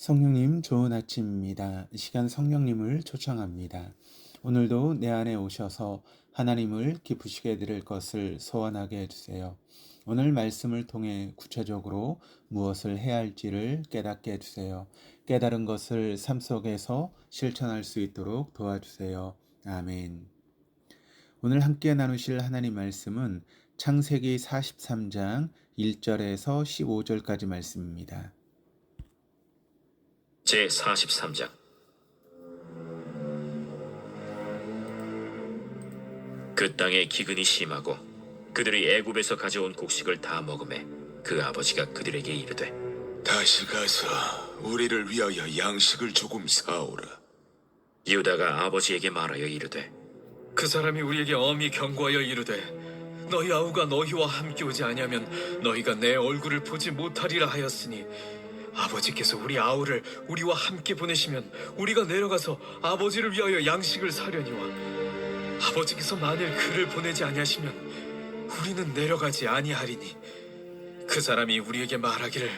성령님 좋은 아침입니다. 이 시간 성령님을 초청합니다. 오늘도 내 안에 오셔서 하나님을 기쁘시게 드릴 것을 소원하게 해주세요. 오늘 말씀을 통해 구체적으로 무엇을 해야 할지를 깨닫게 해주세요. 깨달은 것을 삶 속에서 실천할 수 있도록 도와주세요. 아멘. 오늘 함께 나누실 하나님 말씀은 창세기 43장 1절에서 15절까지 말씀입니다. 제43장. 그 땅에 기근이 심하고 그들이 애굽에서 가져온 곡식을 다 먹음에 그 아버지가 그들에게 이르되, 다시 가서 우리를 위하여 양식을 조금 사오라. 유다가 아버지에게 말하여 이르되, 그 사람이 우리에게 엄히 경고하여 이르되 너희 아우가 너희와 함께 오지 아니하면 너희가 내 얼굴을 보지 못하리라 하였으니 아버지께서 우리 아우를 우리와 함께 보내시면 우리가 내려가서 아버지를 위하여 양식을 사려니와 아버지께서 만일 그를 보내지 아니하시면 우리는 내려가지 아니하리니 그 사람이 우리에게 말하기를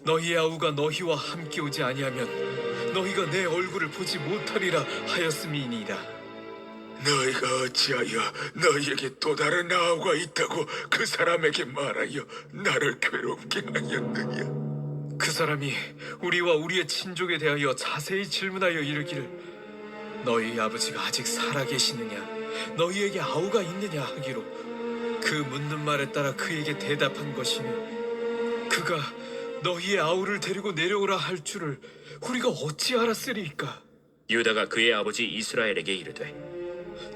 너희의 아우가 너희와 함께 오지 아니하면 너희가 내 얼굴을 보지 못하리라 하였음이니이다. 너희가 어찌하여 너희에게 또 다른 아우가 있다고 그 사람에게 말하여 나를 괴롭게 하였느냐? 그 사람이 우리와 우리의 친족에 대하여 자세히 질문하여 이르기를 너희 아버지가 아직 살아계시느냐 너희에게 아우가 있느냐 하기로 그 묻는 말에 따라 그에게 대답한 것이니 그가 너희의 아우를 데리고 내려오라 할 줄을 우리가 어찌 알았으리이까. 유다가 그의 아버지 이스라엘에게 이르되,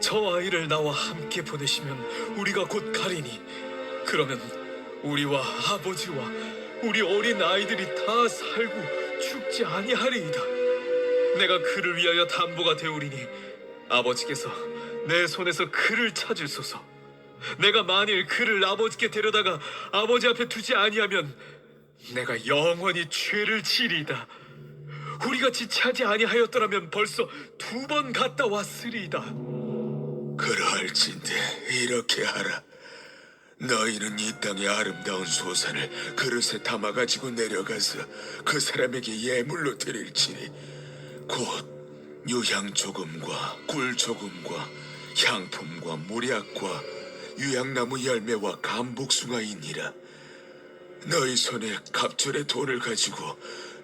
저 아이를 나와 함께 보내시면 우리가 곧 가리니 그러면 우리와 아버지와 우리 어린 아이들이 다 살고 죽지 아니하리이다. 내가 그를 위하여 담보가 되오리니 아버지께서 내 손에서 그를 찾으소서. 내가 만일 그를 아버지께 데려다가 아버지 앞에 두지 아니하면 내가 영원히 죄를 지리이다. 우리가 지체하지 아니하였더라면 벌써 2번 갔다 왔으리이다. 그러할진대 이렇게 하라. 너희는 이 땅의 아름다운 소산을 그릇에 담아가지고 내려가서 그 사람에게 예물로 드릴지니 곧 유향 조금과 꿀 조금과 향품과 몰약과 유향나무 열매와 감복숭아이니라. 너희 손에 갑절의 돈을 가지고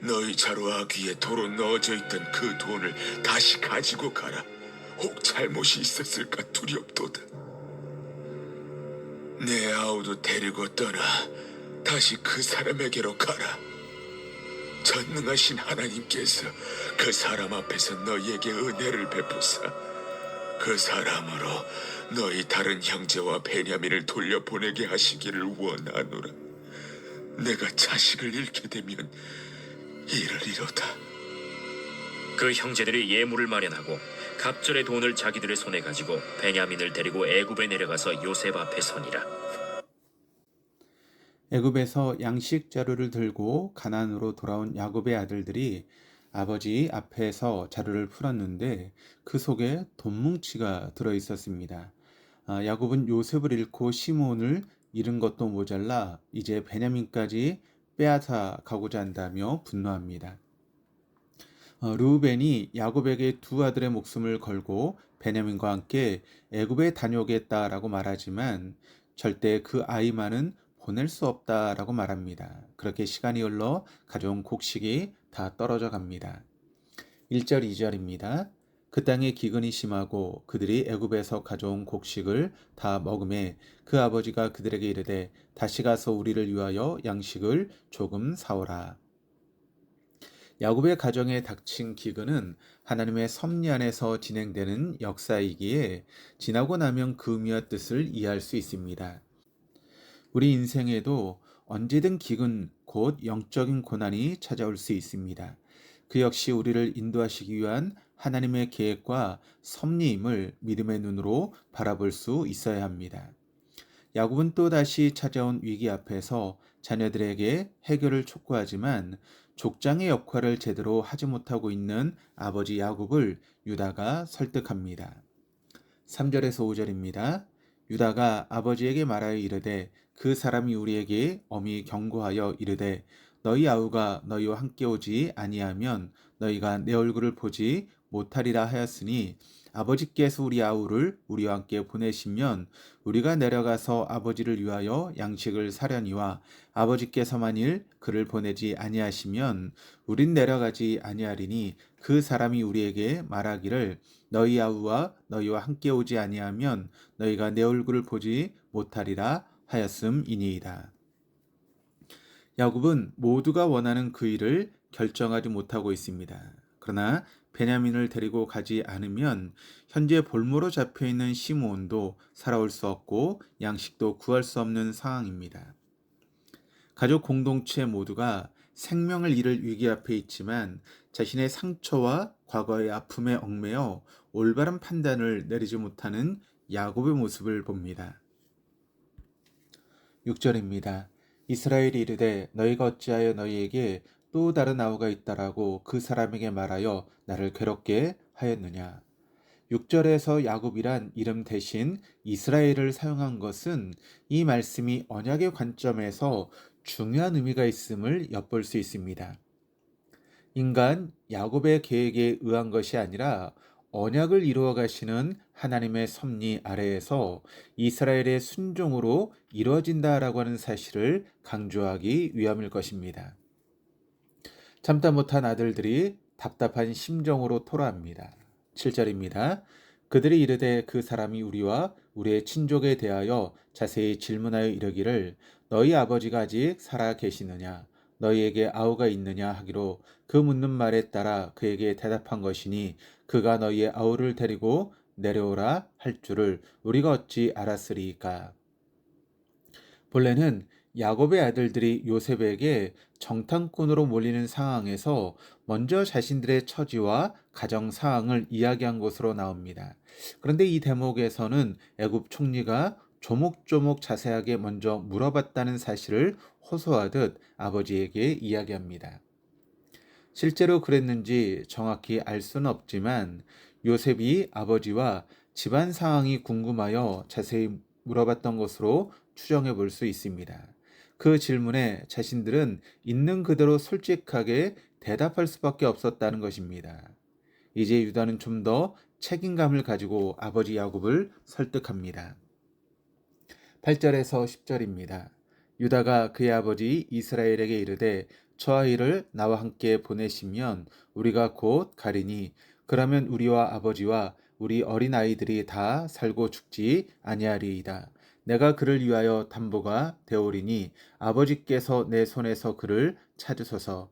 너희 자루 아귀에 도로 넣어져 있던 그 돈을 다시 가지고 가라. 혹 잘못이 있었을까 두렵도다. 내 아우도 데리고 떠나 다시 그 사람에게로 가라. 전능하신 하나님께서 그 사람 앞에서 너희에게 은혜를 베푸사 그 사람으로 너희 다른 형제와 베냐민을 돌려보내게 하시기를 원하노라. 내가 자식을 잃게 되면 이르리로다. 그 형제들이 예물을 마련하고 갑절의 돈을 자기들의 손에 가지고 베냐민을 데리고 애굽에 내려가서 요셉 앞에 서니라. 애굽에서 양식 자루를 들고 가나안으로 돌아온 야곱의 아들들이 아버지 앞에서 자루를 풀었는데 그 속에 돈뭉치가 들어 있었습니다. 야곱은 요셉을 잃고 시므온을 잃은 것도 모자라 이제 베냐민까지 빼앗아 가고자 한다며 분노합니다. 르우벤이 야곱에게 2 아들의 목숨을 걸고 베냐민과 함께 애굽에 다녀오겠다라고 말하지만 절대 그 아이만은 보낼 수 없다라고 말합니다. 그렇게 시간이 흘러 가져온 곡식이 다 떨어져 갑니다. 1절 2절입니다. 그 땅에 기근이 심하고 그들이 애굽에서 가져온 곡식을 다 먹음에 그 아버지가 그들에게 이르되 다시 가서 우리를 위하여 양식을 조금 사오라. 야곱의 가정에 닥친 기근은 하나님의 섭리 안에서 진행되는 역사이기에 지나고 나면 그 의미와 뜻을 이해할 수 있습니다. 우리 인생에도 언제든 기근, 곧 영적인 고난이 찾아올 수 있습니다. 그 역시 우리를 인도하시기 위한 하나님의 계획과 섭리임을 믿음의 눈으로 바라볼 수 있어야 합니다. 야곱은 또다시 찾아온 위기 앞에서 자녀들에게 해결을 촉구하지만 족장의 역할을 제대로 하지 못하고 있는 아버지 야곱을 유다가 설득합니다. 3절에서 5절입니다. 유다가 아버지에게 말하여 이르되 그 사람이 우리에게 엄히 경고하여 이르되 너희 아우가 너희와 함께 오지 아니하면 너희가 내 얼굴을 보지 못하리라 하였으니 아버지께서 우리 아우를 우리와 함께 보내시면 우리가 내려가서 아버지를 위하여 양식을 사려니와 아버지께서 만일 그를 보내지 아니하시면 우린 내려가지 아니하리니 그 사람이 우리에게 말하기를 너희 아우와 너희와 함께 오지 아니하면 너희가 내 얼굴을 보지 못하리라 하였음이니이다. 야곱은 모두가 원하는 그 일을 결정하지 못하고 있습니다. 그러나 베냐민을 데리고 가지 않으면 현재 볼모로 잡혀있는 시므온도 살아올 수 없고 양식도 구할 수 없는 상황입니다. 가족 공동체 모두가 생명을 잃을 위기 앞에 있지만 자신의 상처와 과거의 아픔에 얽매여 올바른 판단을 내리지 못하는 야곱의 모습을 봅니다. 6절입니다. 이스라엘이 이르되 너희가 어찌하여 너희에게 또 다른 아우가 있다라고 그 사람에게 말하여 나를 괴롭게 하였느냐. 6절에서 야곱이란 이름 대신 이스라엘을 사용한 것은 이 말씀이 언약의 관점에서 중요한 의미가 있음을 엿볼 수 있습니다. 인간 야곱의 계획에 의한 것이 아니라 언약을 이루어 가시는 하나님의 섭리 아래에서 이스라엘의 순종으로 이루어진다라고 하는 사실을 강조하기 위함일 것입니다. 참다 못한 아들들이 답답한 심정으로 토로합니다. 7절입니다. 그들이 이르되 그 사람이 우리와 우리의 친족에 대하여 자세히 질문하여 이르기를 너희 아버지가 아직 살아 계시느냐 너희에게 아우가 있느냐 하기로 그 묻는 말에 따라 그에게 대답한 것이니 그가 너희의 아우를 데리고 내려오라 할 줄을 우리가 어찌 알았으리이까. 본래는 야곱의 아들들이 요셉에게 정탐꾼으로 몰리는 상황에서 먼저 자신들의 처지와 가정 상황을 이야기한 것으로 나옵니다. 그런데 이 대목에서는 애굽 총리가 조목조목 자세하게 먼저 물어봤다는 사실을 호소하듯 아버지에게 이야기합니다. 실제로 그랬는지 정확히 알 수는 없지만 요셉이 아버지와 집안 상황이 궁금하여 자세히 물어봤던 것으로 추정해 볼 수 있습니다. 그 질문에 자신들은 있는 그대로 솔직하게 대답할 수밖에 없었다는 것입니다. 이제 유다는 좀 더 책임감을 가지고 아버지 야곱을 설득합니다. 8절에서 10절입니다. 유다가 그의 아버지 이스라엘에게 이르되 저 아이를 나와 함께 보내시면 우리가 곧 가리니 그러면 우리와 아버지와 우리 어린 아이들이 다 살고 죽지 아니하리이다. 내가 그를 위하여 담보가 되오리니 아버지께서 내 손에서 그를 찾으소서.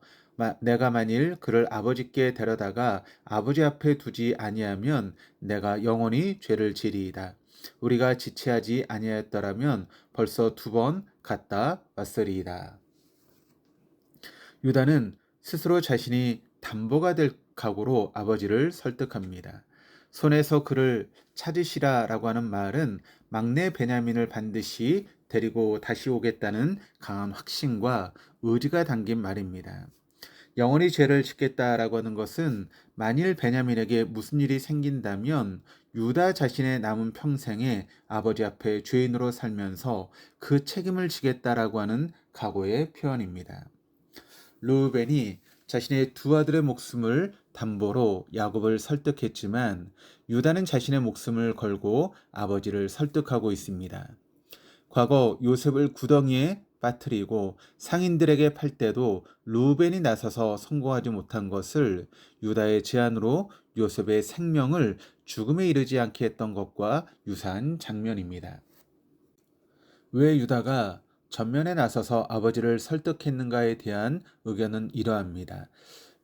내가 만일 그를 아버지께 데려다가 아버지 앞에 두지 아니하면 내가 영원히 죄를 지리이다. 우리가 지체하지 아니하였더라면 벌써 2번 갔다 왔으리이다. 유다는 스스로 자신이 담보가 될 각오로 아버지를 설득합니다. 손에서 그를 찾으시라라고 하는 말은 막내 베냐민을 반드시 데리고 다시 오겠다는 강한 확신과 의지가 담긴 말입니다. 영원히 죄를 짓겠다라고 하는 것은 만일 베냐민에게 무슨 일이 생긴다면 유다 자신의 남은 평생에 아버지 앞에 죄인으로 살면서 그 책임을 지겠다라고 하는 각오의 표현입니다. 르우벤이 자신의 2 아들의 목숨을 담보로 야곱을 설득했지만 유다는 자신의 목숨을 걸고 아버지를 설득하고 있습니다. 과거 요셉을 구덩이에 빠뜨리고 상인들에게 팔 때도 르우벤이 나서서 성공하지 못한 것을 유다의 제안으로 요셉의 생명을 죽음에 이르지 않게 했던 것과 유사한 장면입니다. 왜 유다가 전면에 나서서 아버지를 설득했는가에 대한 의견은 이러합니다.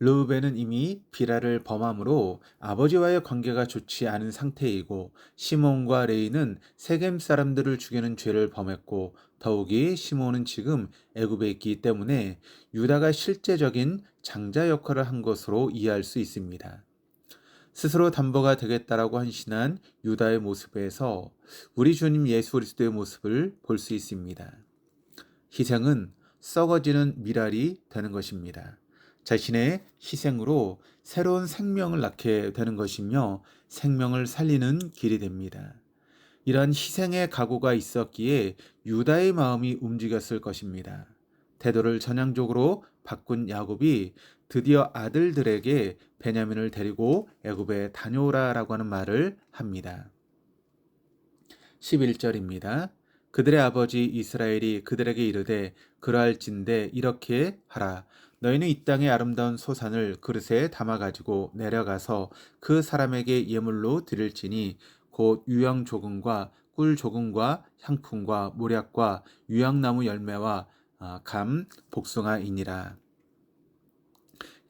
르우벤은 이미 비라를 범함으로 아버지와의 관계가 좋지 않은 상태이고 시몬과 레이는 세겜 사람들을 죽이는 죄를 범했고 더욱이 시몬은 지금 애굽에 있기 때문에 유다가 실제적인 장자 역할을 한 것으로 이해할 수 있습니다. 스스로 담보가 되겠다라고 헌신한 유다의 모습에서 우리 주님 예수 그리스도의 모습을 볼 수 있습니다. 희생은 썩어지는 미랄이 되는 것입니다. 자신의 희생으로 새로운 생명을 낳게 되는 것이며 생명을 살리는 길이 됩니다. 이러한 희생의 각오가 있었기에 유다의 마음이 움직였을 것입니다. 태도를 전향적으로 바꾼 야곱이 드디어 아들들에게 베냐민을 데리고 애굽에 다녀오라라고 하는 말을 합니다. 11절입니다. 그들의 아버지 이스라엘이 그들에게 이르되 그러할진대 이렇게 하라. 너희는 이 땅의 아름다운 소산을 그릇에 담아 가지고 내려가서 그 사람에게 예물로 드릴지니 곧 유향 조금과 꿀 조금과 향품과 모략과 유향나무 열매와 감 복숭아이니라.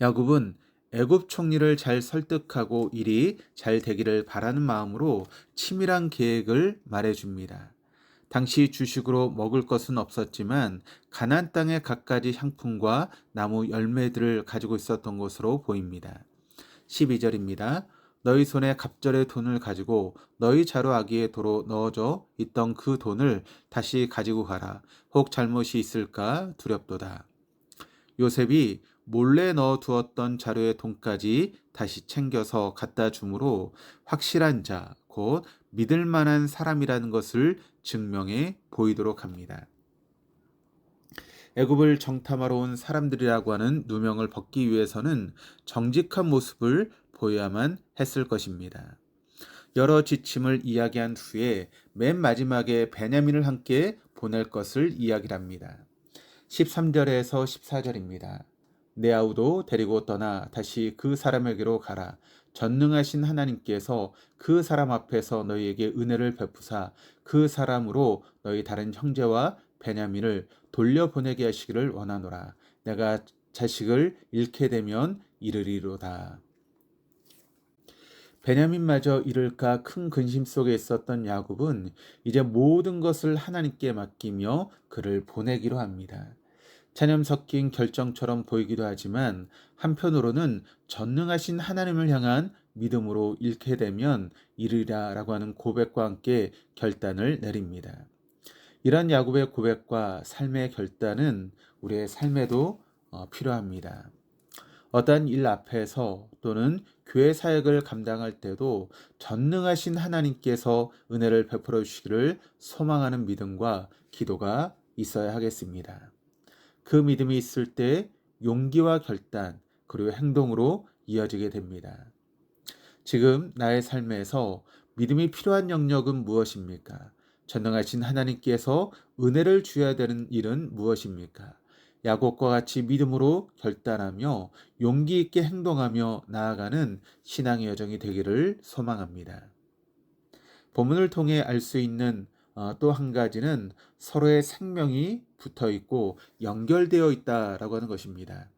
야곱은 애굽 총리를 잘 설득하고 일이 잘 되기를 바라는 마음으로 치밀한 계획을 말해줍니다. 당시 주식으로 먹을 것은 없었지만 가나안 땅의 갖가지 향품과 나무 열매들을 가지고 있었던 것으로 보입니다. 12절입니다. 너희 손에 갑절의 돈을 가지고 너희 자루아기에 도로 넣어져 있던 그 돈을 다시 가지고 가라. 혹 잘못이 있을까 두렵도다. 요셉이 몰래 넣어두었던 자루의 돈까지 다시 챙겨서 갖다 주므로 확실한 자, 곧 믿을 만한 사람이라는 것을 증명해 보이도록 합니다. 애굽을 정탐하러 온 사람들이라고 하는 누명을 벗기 위해서는 정직한 모습을 보여야만 했을 것입니다. 여러 지침을 이야기한 후에 맨 마지막에 베냐민을 함께 보낼 것을 이야기합니다. 13절에서 14절입니다. 내 아우도 데리고 떠나 다시 그 사람에게로 가라. 전능하신 하나님께서 그 사람 앞에서 너희에게 은혜를 베푸사 그 사람으로 너희 다른 형제와 베냐민을 돌려보내게 하시기를 원하노라. 내가 자식을 잃게 되면 이르리로다. 베냐민마저 잃을까 큰 근심 속에 있었던 야곱은 이제 모든 것을 하나님께 맡기며 그를 보내기로 합니다. 체념 섞인 결정처럼 보이기도 하지만 한편으로는 전능하신 하나님을 향한 믿음으로 잃게 되면 이르리라라고 하는 고백과 함께 결단을 내립니다. 이런 야곱의 고백과 삶의 결단은 우리의 삶에도 필요합니다. 어떠한 일 앞에서 또는 교회 사역을 감당할 때도 전능하신 하나님께서 은혜를 베풀어 주시기를 소망하는 믿음과 기도가 있어야 하겠습니다. 그 믿음이 있을 때 용기와 결단 그리고 행동으로 이어지게 됩니다. 지금 나의 삶에서 믿음이 필요한 영역은 무엇입니까? 전능하신 하나님께서 은혜를 주어야 되는 일은 무엇입니까? 야곱과 같이 믿음으로 결단하며 용기 있게 행동하며 나아가는 신앙의 여정이 되기를 소망합니다. 본문을 통해 알 수 있는 또 한 가지는 서로의 생명이 붙어 있고 연결되어 있다라고 하는 것입니다.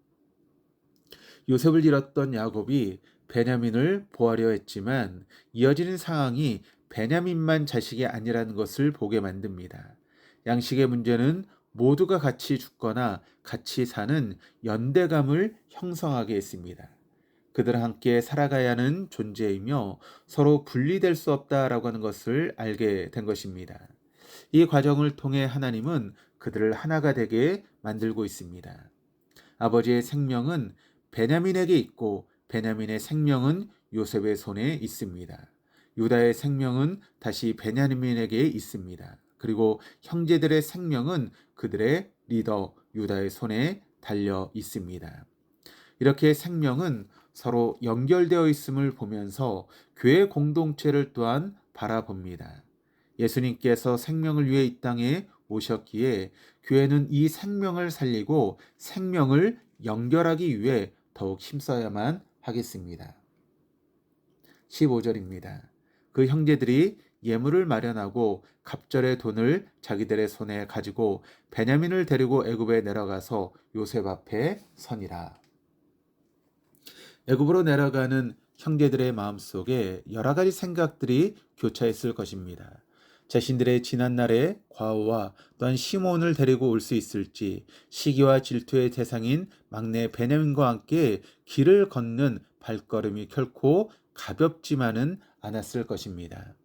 요셉을 잃었던 야곱이 베냐민을 보하려 했지만 이어지는 상황이 베냐민만 자식이 아니라는 것을 보게 만듭니다. 양식의 문제는 모두가 같이 죽거나 같이 사는 연대감을 형성하게 했습니다. 그들은 함께 살아가야 하는 존재이며 서로 분리될 수 없다라고 하는 것을 알게 된 것입니다. 이 과정을 통해 하나님은 그들을 하나가 되게 만들고 있습니다. 아버지의 생명은 베냐민에게 있고 베냐민의 생명은 요셉의 손에 있습니다. 유다의 생명은 다시 베냐민에게 있습니다. 그리고 형제들의 생명은 그들의 리더 유다의 손에 달려 있습니다. 이렇게 생명은 서로 연결되어 있음을 보면서 교회 공동체를 또한 바라봅니다. 예수님께서 생명을 위해 이 땅에 오셨기에 교회는 이 생명을 살리고 생명을 연결하기 위해 더욱 힘써야만 하겠습니다. 15절입니다. 그 형제들이 예물을 마련하고 갑절의 돈을 자기들의 손에 가지고 베냐민을 데리고 애굽에 내려가서 요셉 앞에 서니라. 애굽으로 내려가는 형제들의 마음속에 여러 가지 생각들이 교차했을 것입니다. 자신들의 지난날의 과오와 또한 시몬을 데리고 올 수 있을지, 시기와 질투의 대상인 막내 베냐민과 함께 길을 걷는 발걸음이 결코 가볍지만은 않았을 것입니다.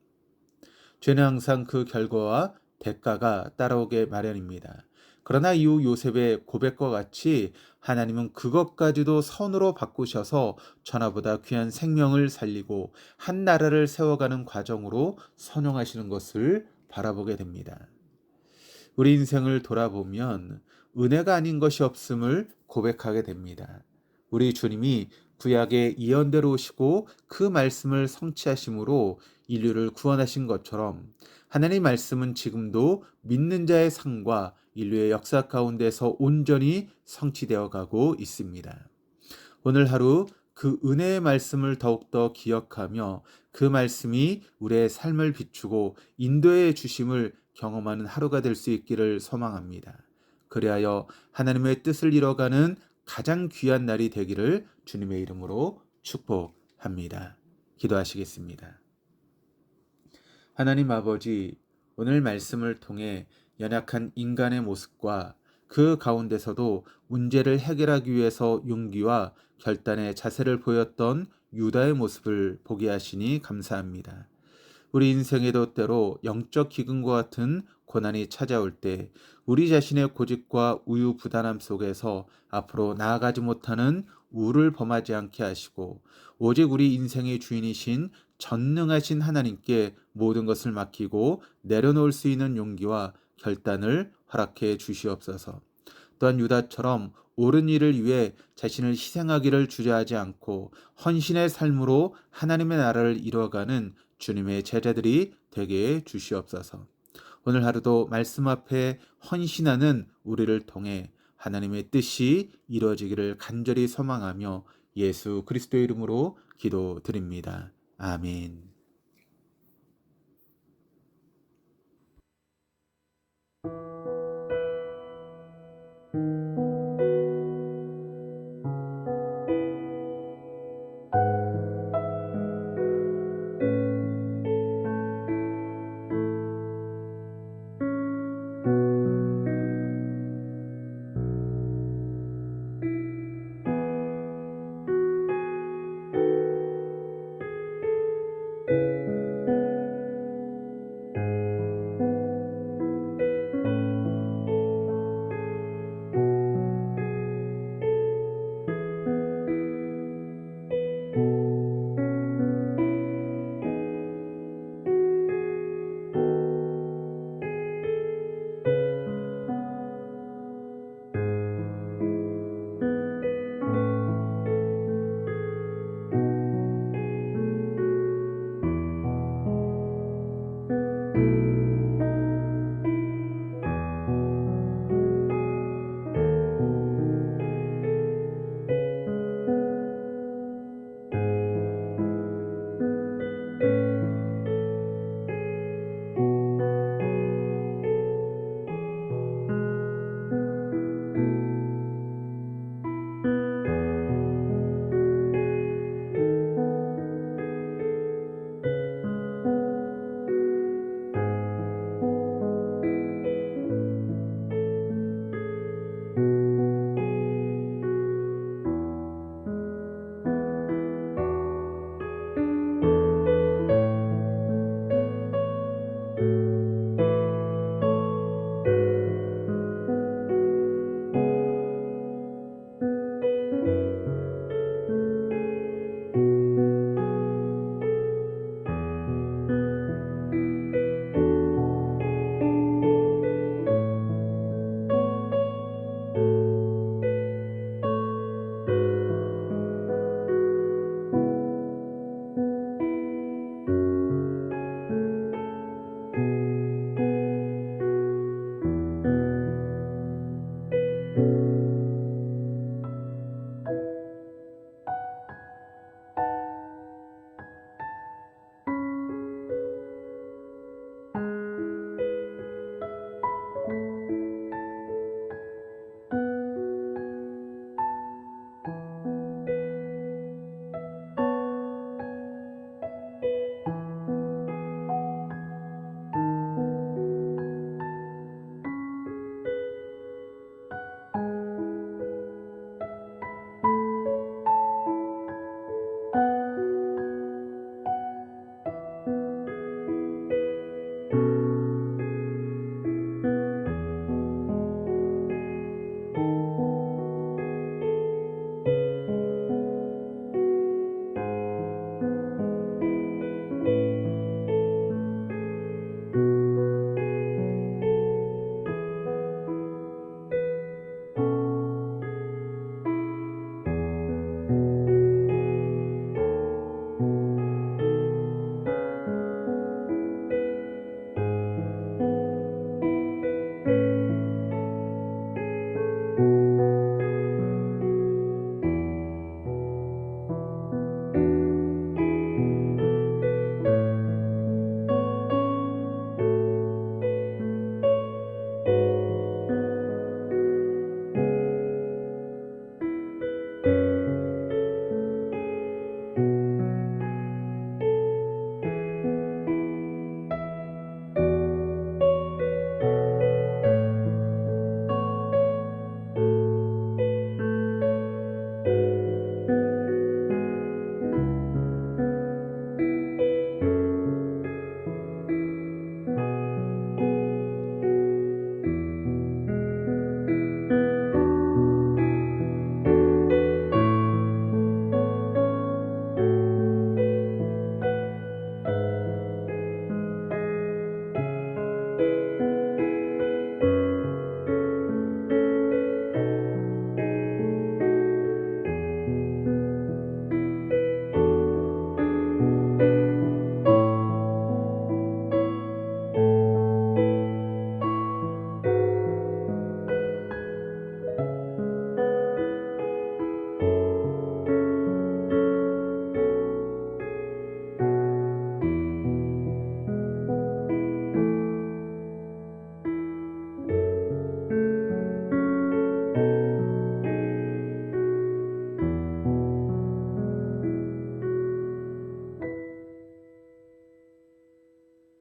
죄는 항상 그 결과와 대가가 따라오게 마련입니다. 그러나 이후 요셉의 고백과 같이 하나님은 그것까지도 선으로 바꾸셔서 전하보다 귀한 생명을 살리고 한 나라를 세워가는 과정으로 선용하시는 것을 바라보게 됩니다. 우리 인생을 돌아보면 은혜가 아닌 것이 없음을 고백하게 됩니다. 우리 주님이 구약의 예언대로 오시고 그 말씀을 성취하심으로 인류를 구원하신 것처럼 하나님의 말씀은 지금도 믿는 자의 삶과 인류의 역사 가운데서 온전히 성취되어 가고 있습니다. 오늘 하루 그 은혜의 말씀을 더욱더 기억하며 그 말씀이 우리의 삶을 비추고 인도해 주심을 경험하는 하루가 될 수 있기를 소망합니다. 그리하여 하나님의 뜻을 이뤄가는 가장 귀한 날이 되기를 주님의 이름으로 축복합니다. 기도하시겠습니다. 하나님 아버지, 오늘 말씀을 통해 연약한 인간의 모습과 그 가운데서도 문제를 해결하기 위해서 용기와 결단의 자세를 보였던 유다의 모습을 보게 하시니 감사합니다. 우리 인생에도 때로 영적 기근과 같은 고난이 찾아올 때 우리 자신의 고집과 우유부단함 속에서 앞으로 나아가지 못하는 우를 범하지 않게 하시고 오직 우리 인생의 주인이신 전능하신 하나님께 모든 것을 맡기고 내려놓을 수 있는 용기와 결단을 허락해 주시옵소서. 또한 유다처럼 옳은 일을 위해 자신을 희생하기를 주저하지 않고 헌신의 삶으로 하나님의 나라를 이루어가는 주님의 제자들이 되게 해 주시옵소서. 오늘 하루도 말씀 앞에 헌신하는 우리를 통해 하나님의 뜻이 이루어지기를 간절히 소망하며 예수 그리스도의 이름으로 기도드립니다. 아멘.